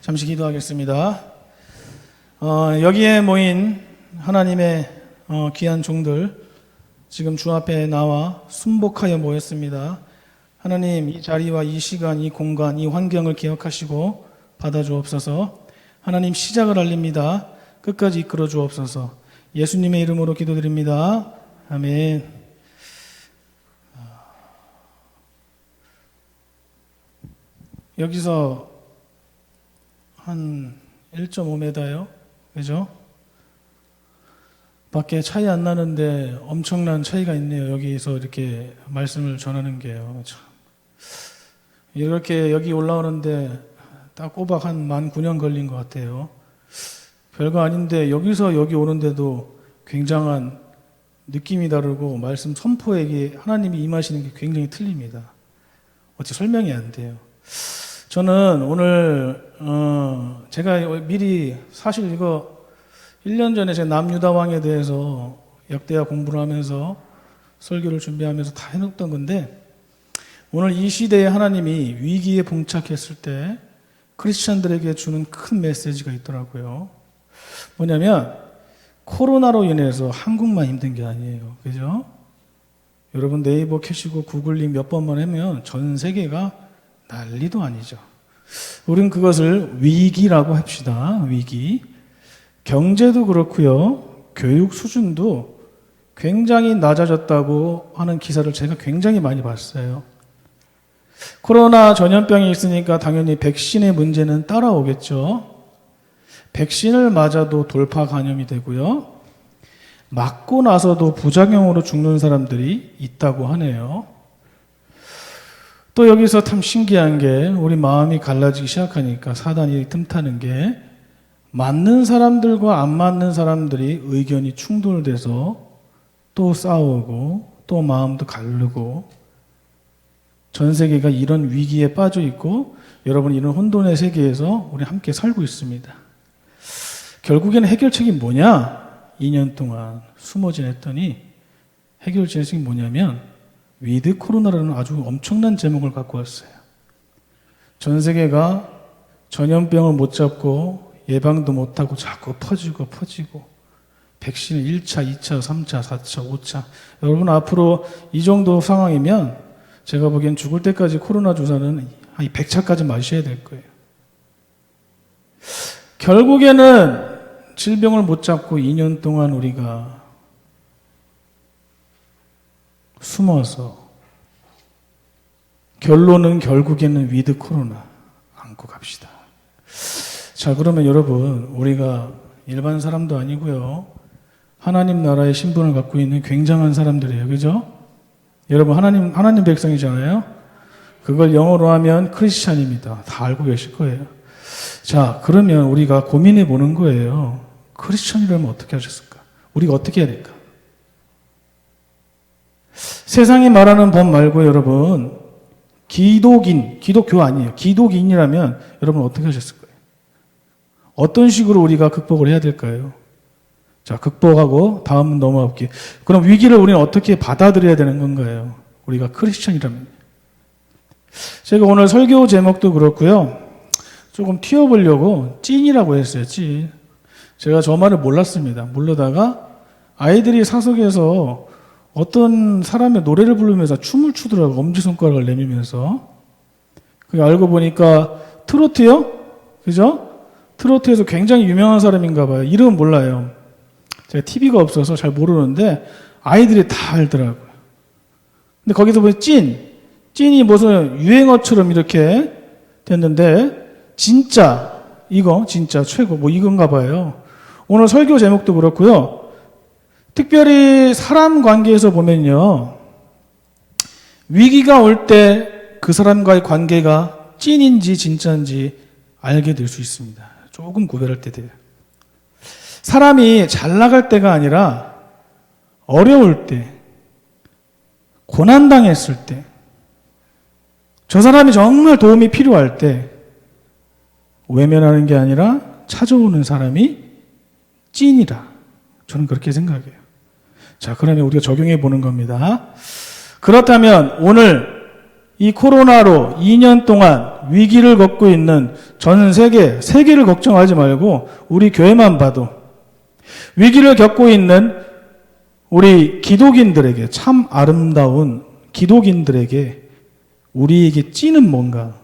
잠시 기도하겠습니다. 여기에 모인 하나님의 귀한 종들, 지금 주 앞에 나와 순복하여 모였습니다. 하나님, 이 자리와 이 시간, 이 공간, 이 환경을 기억하시고 받아주옵소서. 하나님, 시작을 알립니다. 끝까지 이끌어 주옵소서. 예수님의 이름으로 기도드립니다. 아멘. 여기서 한 1.5m요? 그죠? 밖에 차이 안 나는데 엄청난 차이가 있네요. 여기서 이렇게 말씀을 전하는 게요. 참. 이렇게 여기 올라오는데 딱 꼬박 한 19,000년 걸린 것 같아요. 별거 아닌데 여기서 여기 오는데도 굉장한 느낌이 다르고 말씀 선포에게 하나님이 임하시는 게 굉장히 틀립니다. 어찌 설명이 안 돼요. 저는 오늘 제가 미리 사실 이거 1년 전에 제 남유다왕에 대해서 역대하 공부를 하면서 설교를 준비하면서 다 해놓던 건데, 오늘 이 시대에 하나님이 위기에 봉착했을 때 크리스찬들에게 주는 큰 메시지가 있더라고요. 뭐냐면 코로나로 인해서 한국만 힘든 게 아니에요. 그죠? 여러분 네이버 캐시고 구글링 몇 번만 하면 전 세계가 난리도 아니죠. 우린 그것을 위기라고 합시다. 위기. 경제도 그렇고요. 교육 수준도 굉장히 낮아졌다고 하는 기사를 제가 굉장히 많이 봤어요. 코로나 전염병이 있으니까 당연히 백신의 문제는 따라오겠죠. 백신을 맞아도 돌파 감염이 되고요. 맞고 나서도 부작용으로 죽는 사람들이 있다고 하네요. 또 여기서 참 신기한 게, 우리 마음이 갈라지기 시작하니까 사단이 틈타는 게, 맞는 사람들과 안 맞는 사람들이 의견이 충돌돼서 또 싸우고 또 마음도 가르고, 전 세계가 이런 위기에 빠져 있고 여러분 이런 혼돈의 세계에서 우리 함께 살고 있습니다. 결국에는 해결책이 뭐냐? 2년 동안 숨어 지냈더니 해결책이 뭐냐면 위드 코로나라는 아주 엄청난 제목을 갖고 왔어요. 전 세계가 전염병을 못 잡고 예방도 못하고 자꾸 퍼지고 백신을 1차, 2차, 3차, 4차, 5차. 여러분 앞으로 이 정도 상황이면 제가 보기엔 죽을 때까지 코로나 주사는 한 100차까지 마셔야 될 거예요. 결국에는 질병을 못 잡고 2년 동안 우리가 숨어서, 결론은 결국에는 위드 코로나 안고 갑시다. 자, 그러면 여러분, 우리가 일반 사람도 아니고요, 하나님 나라의 신분을 갖고 있는 굉장한 사람들이에요. 그죠? 여러분, 하나님 백성이잖아요? 그걸 영어로 하면 크리스찬입니다. 다 알고 계실 거예요. 자, 그러면 우리가 고민해 보는 거예요. 크리스찬이라면 어떻게 하셨을까? 우리가 어떻게 해야 될까? 세상이 말하는 법 말고 여러분, 기독교 아니에요. 기독인이라면 여러분 어떻게 하셨을 거예요? 어떤 식으로 우리가 극복을 해야 될까요? 자, 극복하고 다음 넘어갈게요. 그럼 위기를 우리는 어떻게 받아들여야 되는 건가요? 우리가 크리스천이라면. 제가 오늘 설교 제목도 그렇고요. 조금 튀어보려고 찐이라고 했어요. 찐. 제가 저 말을 몰랐습니다. 모르다가 아이들이 사석에서 어떤 사람의 노래를 부르면서 춤을 추더라고요. 엄지손가락을 내밀면서. 그게 알고 보니까 트로트요? 그죠? 트로트에서 굉장히 유명한 사람인가 봐요. 이름은 몰라요. 제가 TV가 없어서 잘 모르는데 아이들이 다 알더라고요. 근데 거기서 보니 찐이 무슨 유행어처럼 이렇게 됐는데, 진짜 이거 진짜 최고 뭐 이건가 봐요. 오늘 설교 제목도 그렇고요. 특별히 사람 관계에서 보면요, 위기가 올 때 그 사람과의 관계가 찐인지 진짜인지 알게 될 수 있습니다. 조금 구별할 때 돼요. 사람이 잘 나갈 때가 아니라 어려울 때, 고난당했을 때, 저 사람이 정말 도움이 필요할 때 외면하는 게 아니라 찾아오는 사람이 찐이다. 저는 그렇게 생각해요. 자, 그러면 우리가 적용해 보는 겁니다. 그렇다면 오늘 이 코로나로 2년 동안 위기를 겪고 있는 전 세계를 걱정하지 말고 우리 교회만 봐도 위기를 겪고 있는 우리 기독인들에게, 참 아름다운 기독인들에게 우리에게 찌는 뭔가,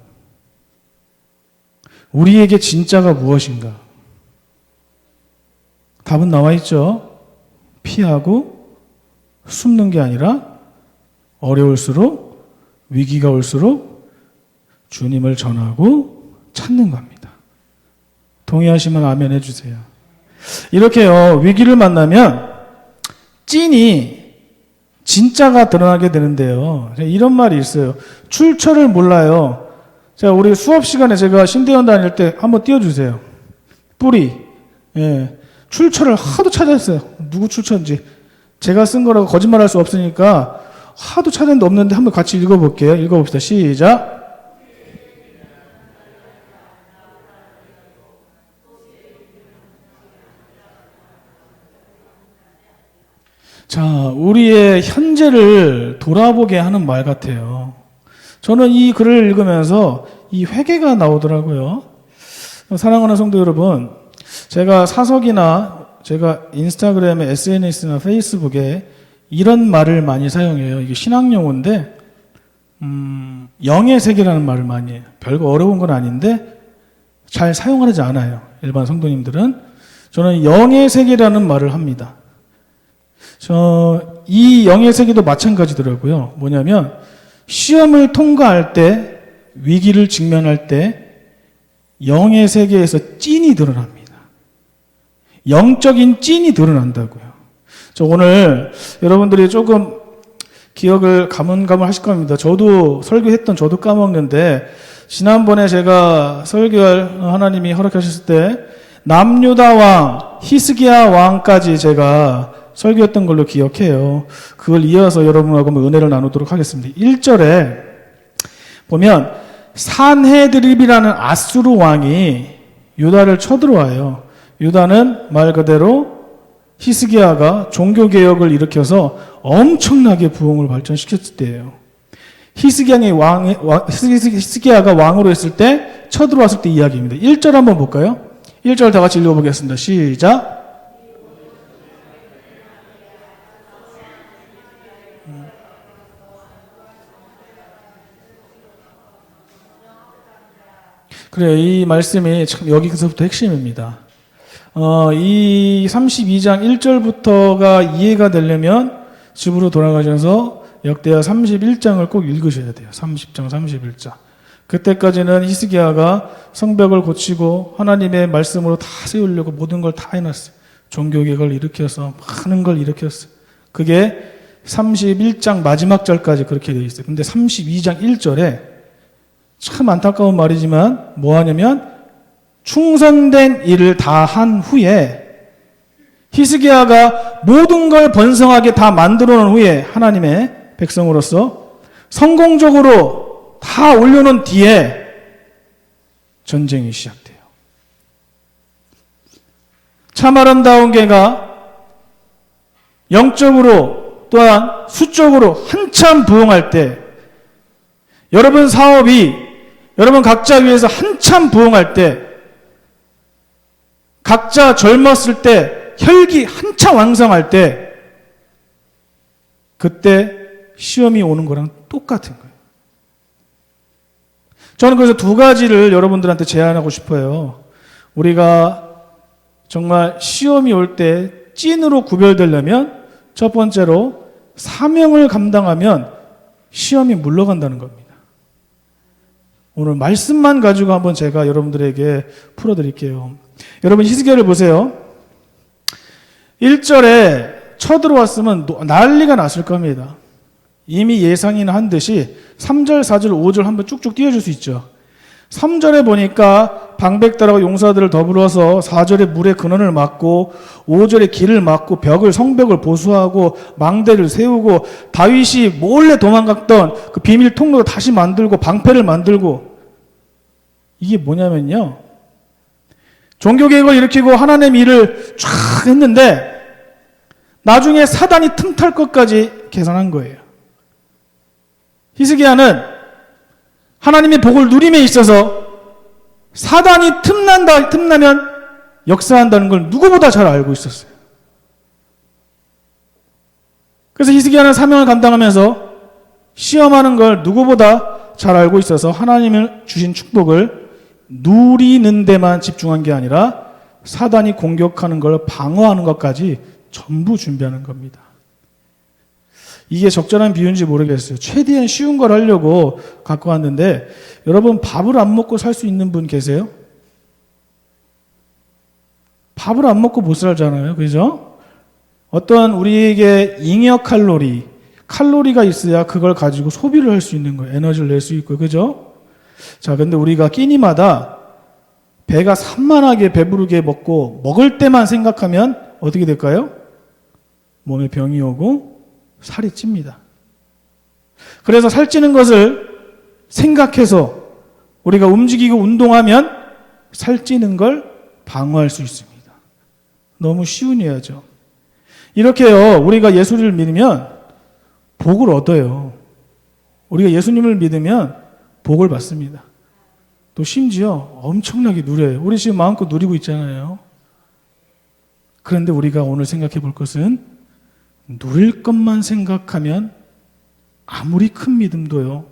우리에게 진짜가 무엇인가? 답은 나와 있죠. 피하고 숨는 게 아니라 어려울수록, 위기가 올수록 주님을 전하고 찾는 겁니다. 동의하시면 아멘 해주세요. 이렇게요, 위기를 만나면 찐이 진짜가 드러나게 되는데요. 이런 말이 있어요. 출처를 몰라요. 자, 우리 수업 시간에 제가 신대원 다닐 때 한번 띄워주세요. 뿌리. 예. 출처를 하도 찾았어요. 누구 출처인지. 제가 쓴 거라고 거짓말할 수 없으니까 하도 찾았는데 없는데 한번 같이 읽어볼게요. 읽어봅시다. 시작. 자, 우리의 현재를 돌아보게 하는 말 같아요. 저는 이 글을 읽으면서 이 회개가 나오더라고요. 사랑하는 성도 여러분, 제가 사석이나 제가 인스타그램에 SNS나 페이스북에 이런 말을 많이 사용해요. 이게 신학 용어인데, 영의 세계라는 말을 많이 해요. 별거 어려운 건 아닌데 잘 사용하지 않아요. 일반 성도님들은. 저는 영의 세계라는 말을 합니다. 이 영의 세계도 마찬가지더라고요. 뭐냐면 시험을 통과할 때, 위기를 직면할 때 영의 세계에서 찐이 드러납니다. 영적인 찐이 드러난다고요. 저 오늘 여러분들이 조금 기억을 가물가물하실 겁니다. 저도 설교했던 저도 까먹는데, 지난번에 제가 설교할 하나님이 허락하셨을 때 남유다 왕, 히스기야 왕까지 제가 설교했던 걸로 기억해요. 그걸 이어서 여러분하고 은혜를 나누도록 하겠습니다. 1절에 보면 산헤드립이라는 아수르 왕이 유다를 쳐들어와요. 유다는 말 그대로 히스기야가 종교개혁을 일으켜서 엄청나게 부흥을 발전시켰을 때예요. 히스기야가 왕으로 했을 때, 쳐들어왔을 때 이야기입니다. 1절 한번 볼까요? 1절 다 같이 읽어보겠습니다. 시작. 그래, 이 말씀이 참 여기서부터 핵심입니다. 이 32장 1절부터가 이해가 되려면 집으로 돌아가셔서 역대하 31장을 꼭 읽으셔야 돼요. 30장, 31장. 그때까지는 히스기야가 성벽을 고치고 하나님의 말씀으로 다 세우려고 모든 걸 다 해놨어요. 종교개혁을 일으켜서 많은 걸 일으켰어요. 그게 31장 마지막 절까지 그렇게 되어 있어요. 근데 32장 1절에 참 안타까운 말이지만 뭐 하냐면 충성된 일을 다 한 후에 히스기야가 모든 걸 번성하게 다 만들어 놓은 후에 하나님의 백성으로서 성공적으로 다 올려놓은 뒤에 전쟁이 시작돼요. 참 아름다운 개가 영적으로 또한 수적으로 한참 부흥할 때, 여러분 사업이 여러분 각자 위해서 한참 부흥할 때, 각자 젊었을 때, 혈기 한참 왕성할 때, 그때 시험이 오는 거랑 똑같은 거예요. 저는 그래서 두 가지를 여러분들한테 제안하고 싶어요. 우리가 정말 시험이 올 때 찐으로 구별되려면 첫 번째로 사명을 감당하면 시험이 물러간다는 겁니다. 오늘 말씀만 가지고 한번 제가 여러분들에게 풀어드릴게요. 여러분 히스기야를 보세요. 1절에 쳐들어왔으면 난리가 났을 겁니다. 이미 예상이나 한 듯이 3절, 4절, 5절 한번 쭉쭉 띄워줄 수 있죠. 3절에 보니까 방백들하고 용사들을 더불어서 4절에 물의 근원을 막고 5절에 길을 막고 성벽을 보수하고 망대를 세우고 다윗이 몰래 도망갔던 그 비밀 통로를 다시 만들고 방패를 만들고, 이게 뭐냐면요, 종교개혁을 일으키고 하나님 일을 쫙 했는데 나중에 사단이 틈탈 것까지 계산한 거예요. 히스기야는 하나님의 복을 누림에 있어서 사단이 틈나면 역사한다는 걸 누구보다 잘 알고 있었어요. 그래서 히스기야는 사명을 감당하면서 시험하는 걸 누구보다 잘 알고 있어서 하나님을 주신 축복을 누리는 데만 집중한 게 아니라 사단이 공격하는 걸 방어하는 것까지 전부 준비하는 겁니다. 이게 적절한 비유인지 모르겠어요. 최대한 쉬운 걸 하려고 갖고 왔는데, 여러분 밥을 안 먹고 살 수 있는 분 계세요? 밥을 안 먹고 못 살잖아요. 그죠? 어떤 우리에게 잉여 칼로리가 있어야 그걸 가지고 소비를 할 수 있는 거예요. 에너지를 낼 수 있고, 그죠? 자, 근데 우리가 끼니마다 배가 산만하게 배부르게 먹을 때만 생각하면 어떻게 될까요? 몸에 병이 오고 살이 찝니다. 그래서 살찌는 것을 생각해서 우리가 움직이고 운동하면 살찌는 걸 방어할 수 있습니다. 너무 쉬운 이야기죠. 이렇게요, 우리가 예수를 믿으면 복을 얻어요. 우리가 예수님을 믿으면 복을 받습니다. 또 심지어 엄청나게 누려요. 우리 지금 마음껏 누리고 있잖아요. 그런데 우리가 오늘 생각해 볼 것은, 누릴 것만 생각하면 아무리 큰 믿음도요,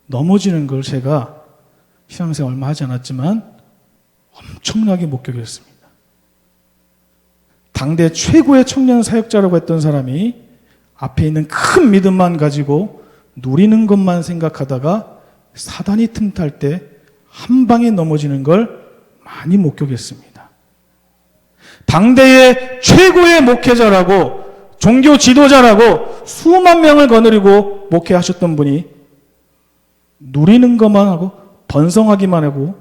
넘어지는 걸 제가 신앙생활 얼마 하지 않았지만 엄청나게 목격했습니다. 당대 최고의 청년 사역자라고 했던 사람이 앞에 있는 큰 믿음만 가지고 누리는 것만 생각하다가 사단이 틈탈 때 한 방에 넘어지는 걸 많이 목격했습니다. 당대의 최고의 목회자라고, 종교 지도자라고 수만 명을 거느리고 목회하셨던 분이 누리는 것만 하고 번성하기만 하고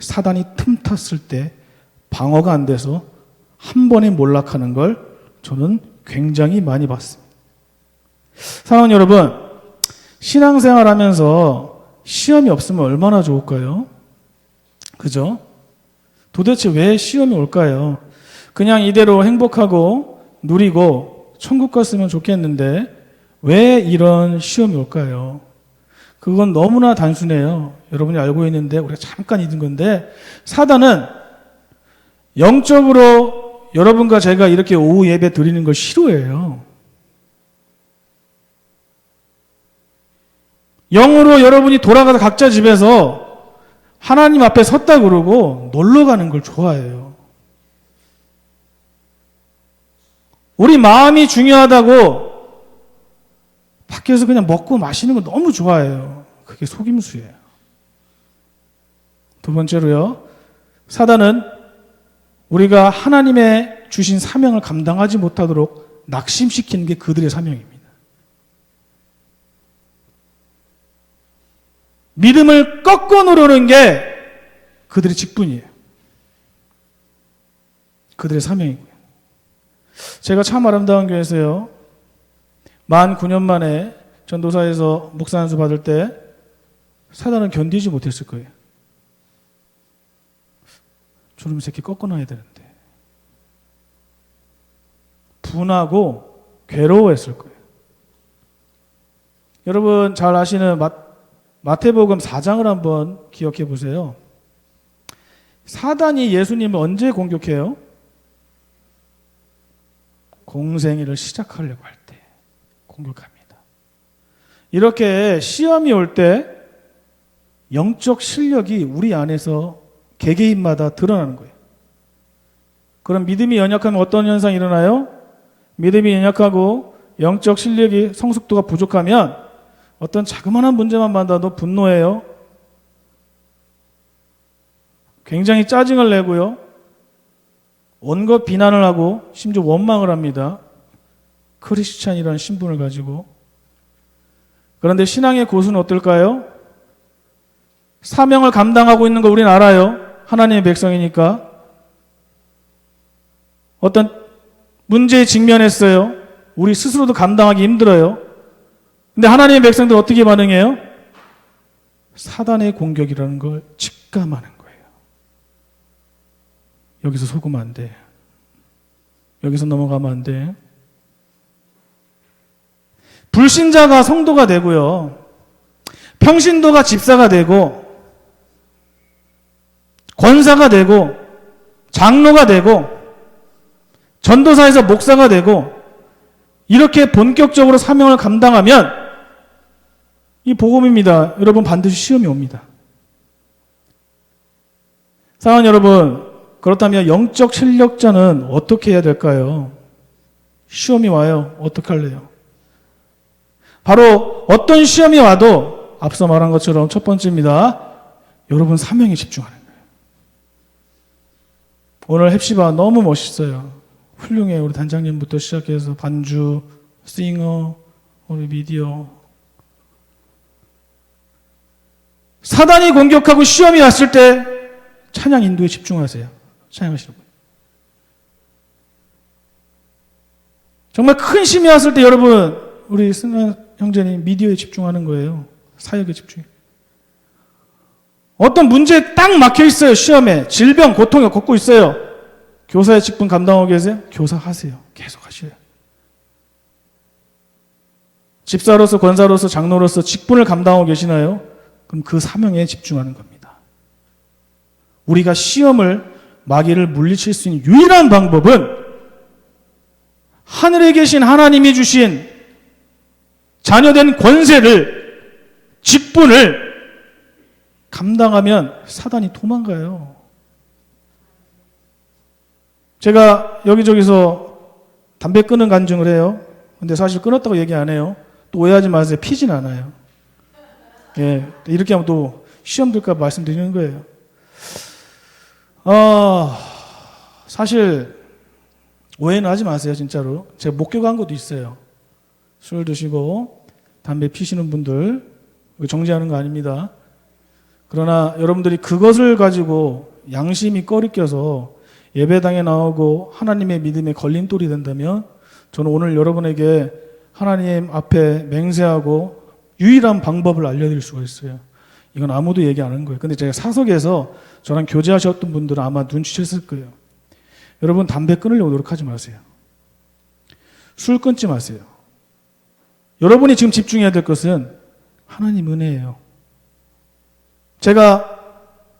사단이 틈탔을 때 방어가 안 돼서 한 번에 몰락하는 걸 저는 굉장히 많이 봤습니다. 사랑하는 여러분, 신앙생활 하면서 시험이 없으면 얼마나 좋을까요? 그죠? 도대체 왜 시험이 올까요? 그냥 이대로 행복하고 누리고 천국 갔으면 좋겠는데 왜 이런 시험이 올까요? 그건 너무나 단순해요. 여러분이 알고 있는데 우리가 잠깐 잊은 건데, 사단은 영적으로 여러분과 제가 이렇게 오후 예배 드리는 걸 싫어해요. 영으로 여러분이 돌아가서 각자 집에서 하나님 앞에 섰다 그러고 놀러 가는 걸 좋아해요. 우리 마음이 중요하다고 밖에서 그냥 먹고 마시는 거 너무 좋아해요. 그게 속임수예요. 두 번째로요, 사단은 우리가 하나님의 주신 사명을 감당하지 못하도록 낙심시키는 게 그들의 사명입니다. 믿음을 꺾어 누르는 게 그들의 직분이에요. 그들의 사명이고요. 제가 참 아름다운 교회에서요, 만 9년 만에 전도사에서 목사 안수 받을 때 사단은 견디지 못했을 거예요. 저놈 새끼 꺾어놔야 되는데. 분하고 괴로워했을 거예요. 여러분 잘 아시는 마태복음 4장을 한번 기억해 보세요. 사단이 예수님을 언제 공격해요? 공생애를 시작하려고 할 때 공격합니다. 이렇게 시험이 올 때 영적 실력이 우리 안에서 개개인마다 드러나는 거예요. 그럼 믿음이 연약하면 어떤 현상이 일어나요? 믿음이 연약하고 영적 실력이 성숙도가 부족하면 어떤 자그마한 문제만 받아도 분노해요. 굉장히 짜증을 내고요. 온갖 비난을 하고 심지어 원망을 합니다. 크리스찬이라는 신분을 가지고. 그런데 신앙의 고수는 어떨까요? 사명을 감당하고 있는 거 우리는 알아요. 하나님의 백성이니까. 어떤 문제에 직면했어요. 우리 스스로도 감당하기 힘들어요. 근데 하나님의 백성들 어떻게 반응해요? 사단의 공격이라는 걸 직감하는 거예요. 여기서 속으면 안 돼. 여기서 넘어가면 안 돼. 불신자가 성도가 되고요, 평신도가 집사가 되고 권사가 되고 장로가 되고 전도사에서 목사가 되고 이렇게 본격적으로 사명을 감당하면 이 복음입니다. 여러분 반드시 시험이 옵니다. 사랑하는 여러분, 그렇다면 영적 실력자는 어떻게 해야 될까요? 시험이 와요. 어떻게 할래요? 바로 어떤 시험이 와도 앞서 말한 것처럼 첫 번째입니다. 여러분 사명에 집중하는 거예요. 오늘 헵시바 너무 멋있어요. 훌륭해요. 우리 단장님부터 시작해서 반주, 싱어, 우리 미디어. 사단이 공격하고 시험이 왔을 때 찬양 인도에 집중하세요. 찬양하시는 분. 정말 큰 시험이 왔을 때 여러분, 우리 승환 형제님 미디어에 집중하는 거예요. 사역에 집중해. 어떤 문제에 딱 막혀 있어요. 시험에. 질병, 고통이 걷고 있어요. 교사의 직분 감당하고 계세요? 교사 하세요. 계속 하셔요. 집사로서, 권사로서, 장로로서 직분을 감당하고 계시나요? 그럼 그 사명에 집중하는 겁니다. 우리가 시험을, 마귀를 물리칠 수 있는 유일한 방법은 하늘에 계신 하나님이 주신 자녀된 권세를, 직분을 감당하면 사단이 도망가요. 제가 여기저기서 담배 끊은 간증을 해요. 근데 사실 끊었다고 얘기 안 해요. 또 오해하지 마세요. 피진 않아요. 예, 이렇게 하면 또 시험 들까 말씀드리는 거예요. 사실 오해는 하지 마세요. 진짜로. 제가 목격한 것도 있어요. 술 드시고 담배 피시는 분들 정죄하는 거 아닙니다. 그러나 여러분들이 그것을 가지고 양심이 꺼리껴서 예배당에 나오고 하나님의 믿음에 걸림돌이 된다면 저는 오늘 여러분에게 하나님 앞에 맹세하고 유일한 방법을 알려드릴 수가 있어요. 이건 아무도 얘기 안 하는 거예요. 근데 제가 사석에서 저랑 교제하셨던 분들은 아마 눈치챘을 거예요. 여러분 담배 끊으려고 노력하지 마세요. 술 끊지 마세요. 여러분이 지금 집중해야 될 것은 하나님 은혜예요. 제가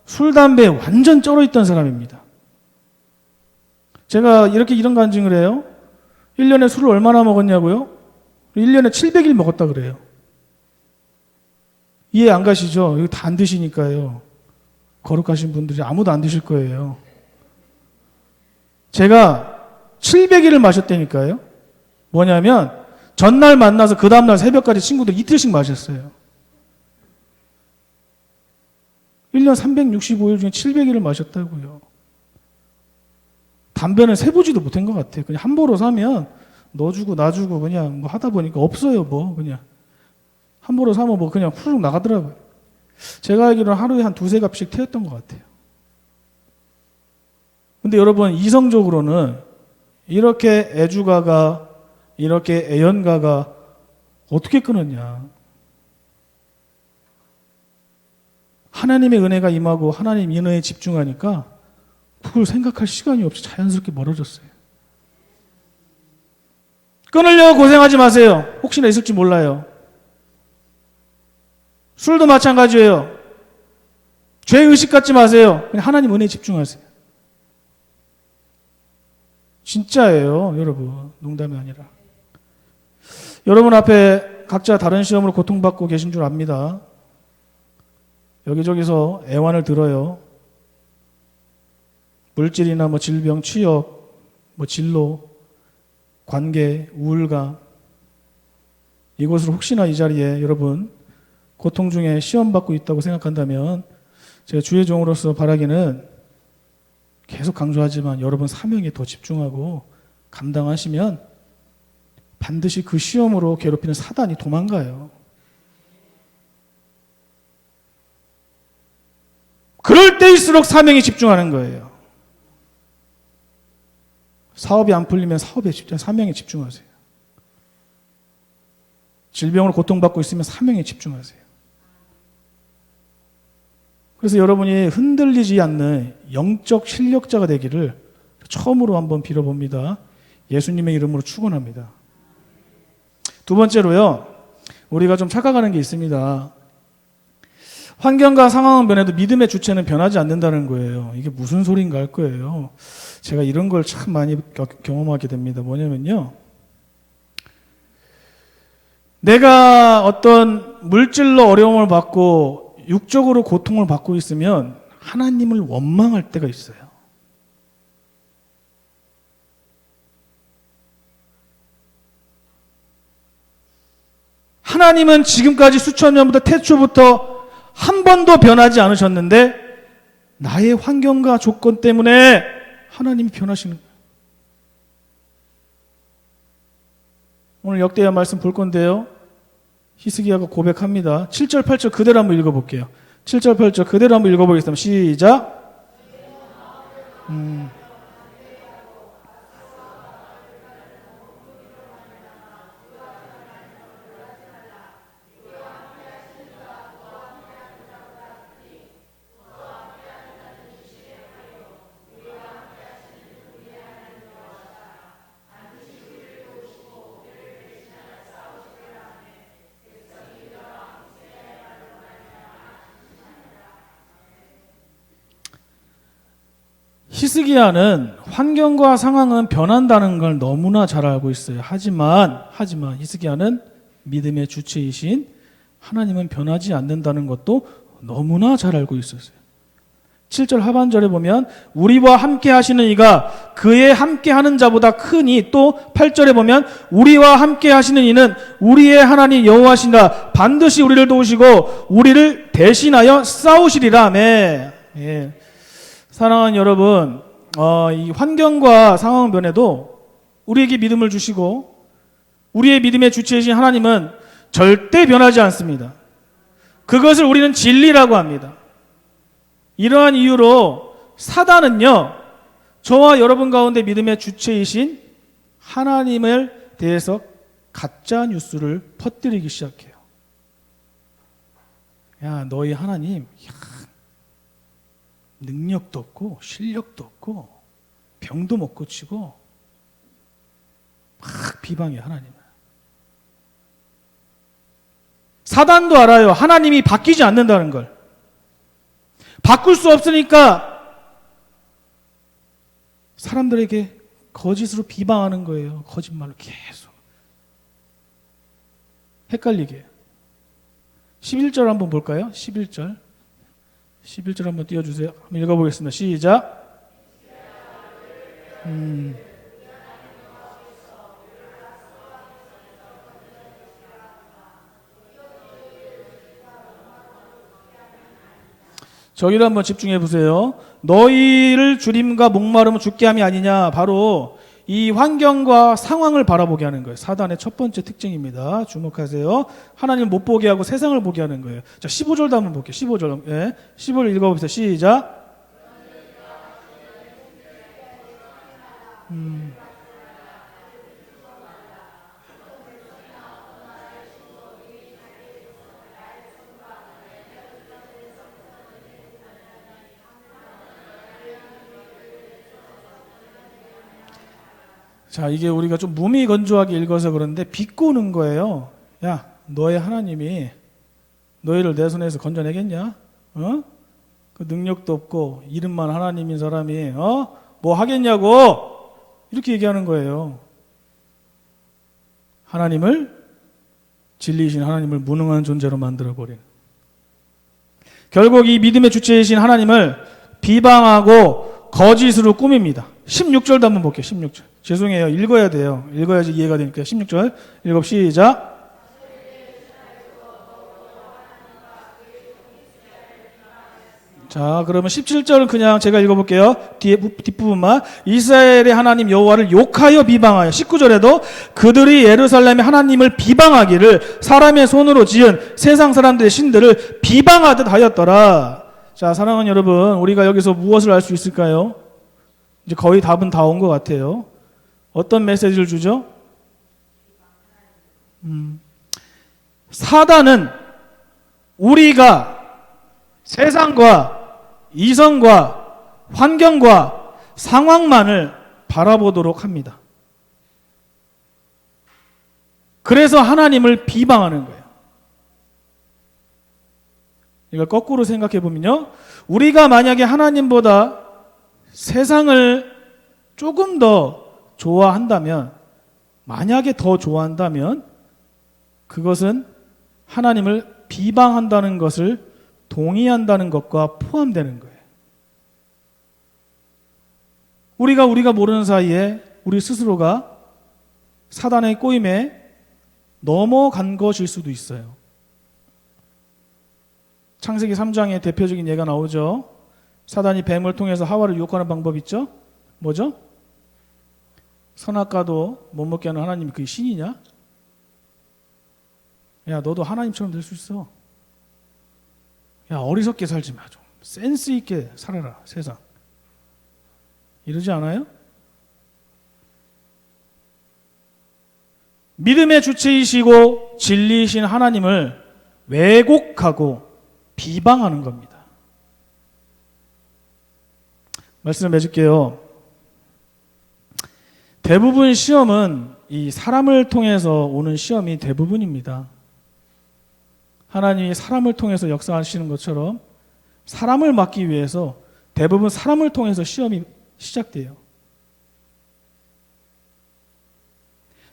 술, 담배에 완전 쩔어 있던 사람입니다. 제가 이런 간증을 해요. 1년에 술을 얼마나 먹었냐고요? 1년에 700일 먹었다 그래요. 이해 안 가시죠? 이거 다 안 드시니까요. 거룩하신 분들이 아무도 안 드실 거예요. 제가 700일을 마셨다니까요. 뭐냐면 전날 만나서 그 다음날 새벽까지 친구들 이틀씩 마셨어요. 1년 365일 중에 700일을 마셨다고요. 담배는 세보지도 못한 것 같아요. 그냥 한 보로 사면 너 주고 나 주고 그냥 뭐 하다 보니까 없어요. 뭐 그냥 한 보로 사면 뭐 그냥 후루룩 나가더라고요. 제가 알기로는 하루에 한 두세 갑씩 태웠던 것 같아요. 근데 여러분 이성적으로는 이렇게 애주가가 이렇게 애연가가 어떻게 끊었냐. 하나님의 은혜가 임하고 하나님 은혜에 집중하니까 그걸 생각할 시간이 없이 자연스럽게 멀어졌어요. 끊으려고 고생하지 마세요. 혹시나 있을지 몰라요. 술도 마찬가지예요. 죄의식 갖지 마세요. 그냥 하나님 은혜에 집중하세요. 진짜예요, 여러분. 농담이 아니라. 여러분 앞에 각자 다른 시험으로 고통받고 계신 줄 압니다. 여기저기서 애환을 들어요. 물질이나 뭐 질병, 취업, 뭐 진로, 관계, 우울감. 이것으로 혹시나 이 자리에 여러분 고통 중에 시험받고 있다고 생각한다면 제가 주의 종으로서 바라기는 계속 강조하지만 여러분 사명에 더 집중하고 감당하시면 반드시 그 시험으로 괴롭히는 사단이 도망가요. 그럴 때일수록 사명에 집중하는 거예요. 사업이 안 풀리면 사업에 집중, 사명에 집중하세요. 질병으로 고통받고 있으면 사명에 집중하세요. 그래서 여러분이 흔들리지 않는 영적 실력자가 되기를 처음으로 한번 빌어봅니다. 예수님의 이름으로 축원합니다. 두 번째로요, 우리가 좀 착각하는 게 있습니다. 환경과 상황은 변해도 믿음의 주체는 변하지 않는다는 거예요. 이게 무슨 소린가 할 거예요. 제가 이런 걸 참 많이 경험하게 됩니다. 뭐냐면요. 내가 어떤 물질로 어려움을 받고 육적으로 고통을 받고 있으면 하나님을 원망할 때가 있어요. 하나님은 지금까지 수천 년부터 태초부터 한 번도 변하지 않으셨는데 나의 환경과 조건 때문에 하나님이 변하시는 거예요. 오늘 역대하 말씀 볼 건데요. 히스기야가 고백합니다. 7절 8절 그대로 한번 읽어볼게요. 7절 8절 그대로 한번 읽어보겠습니다. 시작. 히스기야는 환경과 상황은 변한다는 걸 너무나 잘 알고 있어요. 하지만 히스기야는 믿음의 주체이신 하나님은 변하지 않는다는 것도 너무나 잘 알고 있었어요. 7절 하반절에 보면 우리와 함께 하시는 이가 그의 함께 하는 자보다 크니, 또 8절에 보면 우리와 함께 하시는 이는 우리의 하나님 여호와시나 반드시 우리를 도우시고 우리를 대신하여 싸우시리라. 아멘. 예. 사랑하는 여러분, 이 환경과 상황 변해도 우리에게 믿음을 주시고 우리의 믿음의 주체이신 하나님은 절대 변하지 않습니다. 그것을 우리는 진리라고 합니다. 이러한 이유로 사단은요, 저와 여러분 가운데 믿음의 주체이신 하나님을 대해서 가짜 뉴스를 퍼뜨리기 시작해요. 야, 너희 하나님, 능력도 없고 실력도 없고 병도 못 고치고 막 비방해. 하나님은. 사단도 알아요. 하나님이 바뀌지 않는다는 걸. 바꿀 수 없으니까 사람들에게 거짓으로 비방하는 거예요. 거짓말로 계속. 헷갈리게. 11절 한번 볼까요? 11절 한번 띄워주세요. 한번 읽어보겠습니다. 시작. 저기를 한번 집중해 보세요. 너희를 주림과 목마름을 죽게 함이 아니냐. 바로 이 환경과 상황을 바라보게 하는 거예요. 사단의 첫 번째 특징입니다. 주목하세요. 하나님을 못 보게 하고 세상을 보게 하는 거예요. 자, 15절도 한번 볼게요. 15절. 예. 15절 읽어봅시다. 시작. 자, 이게 우리가 좀 무미건조하게 읽어서 그런데 비꼬는 거예요. 야, 너의 하나님이 너희를 내 손에서 건져내겠냐? 그 능력도 없고 이름만 하나님인 사람이 뭐 하겠냐고 이렇게 얘기하는 거예요. 하나님을, 진리이신 하나님을 무능한 존재로 만들어버린. 결국 이 믿음의 주체이신 하나님을 비방하고 거짓으로 꾸밉니다. 16절도 한번 볼게요. 16절. 죄송해요. 읽어야 돼요. 읽어야지 이해가 되니까. 16절 읽어 시작. 자, 그러면 17절은 그냥 제가 읽어볼게요. 뒷부분만. 이스라엘의 하나님 여호와를 욕하여 비방하여. 19절에도 그들이 예루살렘의 하나님을 비방하기를 사람의 손으로 지은 세상 사람들의 신들을 비방하듯 하였더라. 자, 사랑하는 여러분, 우리가 여기서 무엇을 알 수 있을까요? 이제 거의 답은 다 온 것 같아요. 어떤 메시지를 주죠? 사단은 우리가 세상과 이성과 환경과 상황만을 바라보도록 합니다. 그래서 하나님을 비방하는 거예요. 이걸 거꾸로 생각해 보면요. 우리가 만약에 하나님보다 세상을 조금 더 좋아한다면, 만약에 더 좋아한다면 그것은 하나님을 비방한다는 것을 동의한다는 것과 포함되는 거예요. 우리가 모르는 사이에 우리 스스로가 사단의 꼬임에 넘어간 것일 수도 있어요. 창세기 3장에 대표적인 예가 나오죠. 사단이 뱀을 통해서 하와를 유혹하는 방법 있죠? 뭐죠? 선악과도 못 먹게 하는 하나님이 그게 신이냐? 야, 너도 하나님처럼 될 수 있어. 야, 어리석게 살지 마. 좀 센스 있게 살아라, 세상. 이러지 않아요? 믿음의 주체이시고 진리이신 하나님을 왜곡하고 비방하는 겁니다. 말씀을 맺을게요. 대부분 시험은 이 사람을 통해서 오는 시험이 대부분입니다. 하나님이 사람을 통해서 역사하시는 것처럼 사람을 막기 위해서 대부분 사람을 통해서 시험이 시작돼요.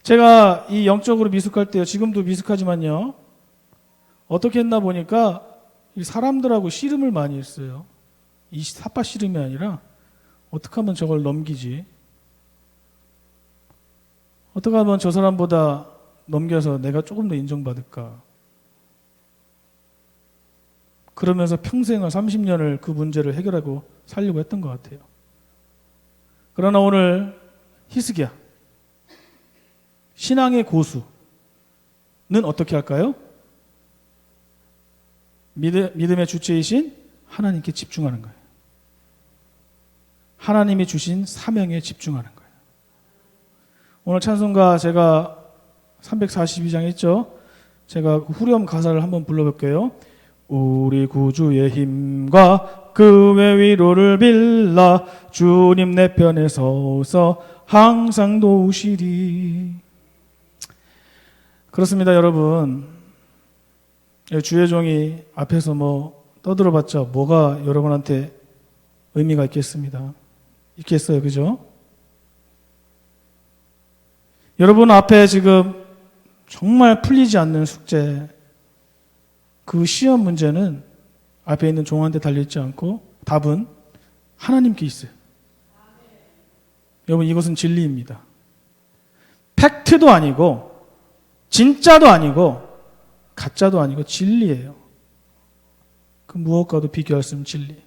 제가 이 영적으로 미숙할 때요, 지금도 미숙하지만요, 어떻게 했나 보니까 이 사람들하고 씨름을 많이 했어요. 이 삿바 씨름이 아니라 어떻게 하면 저걸 넘기지? 어떻게 하면 저 사람보다 넘겨서 내가 조금 더 인정받을까? 그러면서 평생을 30년을 그 문제를 해결하고 살려고 했던 것 같아요. 그러나 오늘 히스기야, 신앙의 고수는 어떻게 할까요? 믿음의 주체이신 하나님께 집중하는 거예요. 하나님이 주신 사명에 집중하는 거예요. 오늘 찬송가 제가 342장 했죠? 제가 후렴 가사를 한번 불러볼게요. 우리 구주의 힘과 그의 위로를 빌라 주님 내 편에 서서 항상 도우시리. 그렇습니다, 여러분. 주의 종이 앞에서 뭐 떠들어봤자 뭐가 여러분한테 의미가 있겠어요, 그죠? 여러분 앞에 지금 정말 풀리지 않는 숙제, 그 시험 문제는 앞에 있는 종한테 달려있지 않고 답은 하나님께 있어요. 여러분, 이것은 진리입니다. 팩트도 아니고 진짜도 아니고 가짜도 아니고 진리예요. 그 무엇과도 비교할 수 없는 진리.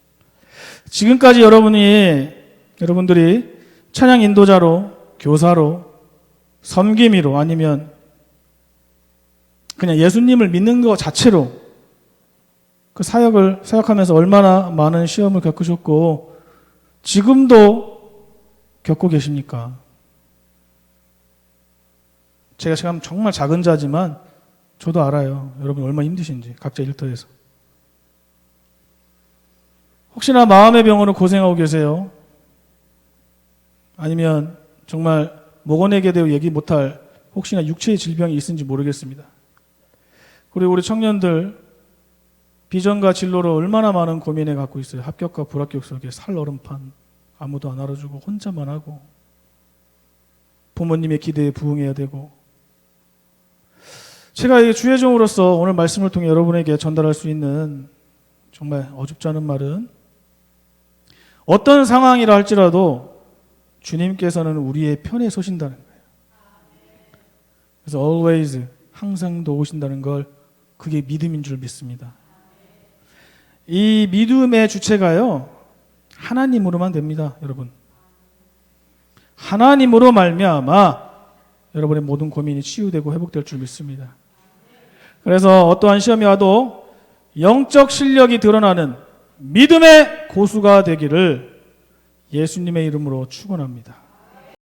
지금까지 여러분들이 찬양 인도자로, 교사로, 섬김이로, 아니면 그냥 예수님을 믿는 것 자체로 그 사역하면서 얼마나 많은 시험을 겪으셨고 지금도 겪고 계십니까? 제가 지금 정말 작은 자지만 저도 알아요. 여러분 얼마나 힘드신지, 각자 일터에서. 혹시나 마음의 병으로 고생하고 계세요? 아니면 정말 목원에게 대해 얘기 못할 혹시나 육체의 질병이 있는지 모르겠습니다. 그리고 우리 청년들 비전과 진로로 얼마나 많은 고민을 갖고 있어요. 합격과 불합격 속에 살얼음판, 아무도 안 알아주고 혼자만 하고 부모님의 기대에 부응해야 되고. 제가 주의 종으로서 오늘 말씀을 통해 여러분에게 전달할 수 있는 정말 어줍지 않은 말은, 어떤 상황이라 할지라도 주님께서는 우리의 편에 서신다는 거예요. 그래서 always, 항상 도우신다는 걸, 그게 믿음인 줄 믿습니다. 이 믿음의 주체가요, 하나님으로만 됩니다, 여러분. 하나님으로 말미암아 여러분의 모든 고민이 치유되고 회복될 줄 믿습니다. 그래서 어떠한 시험이 와도 영적 실력이 드러나는 믿음의 고수가 되기를 예수님의 이름으로 축원합니다.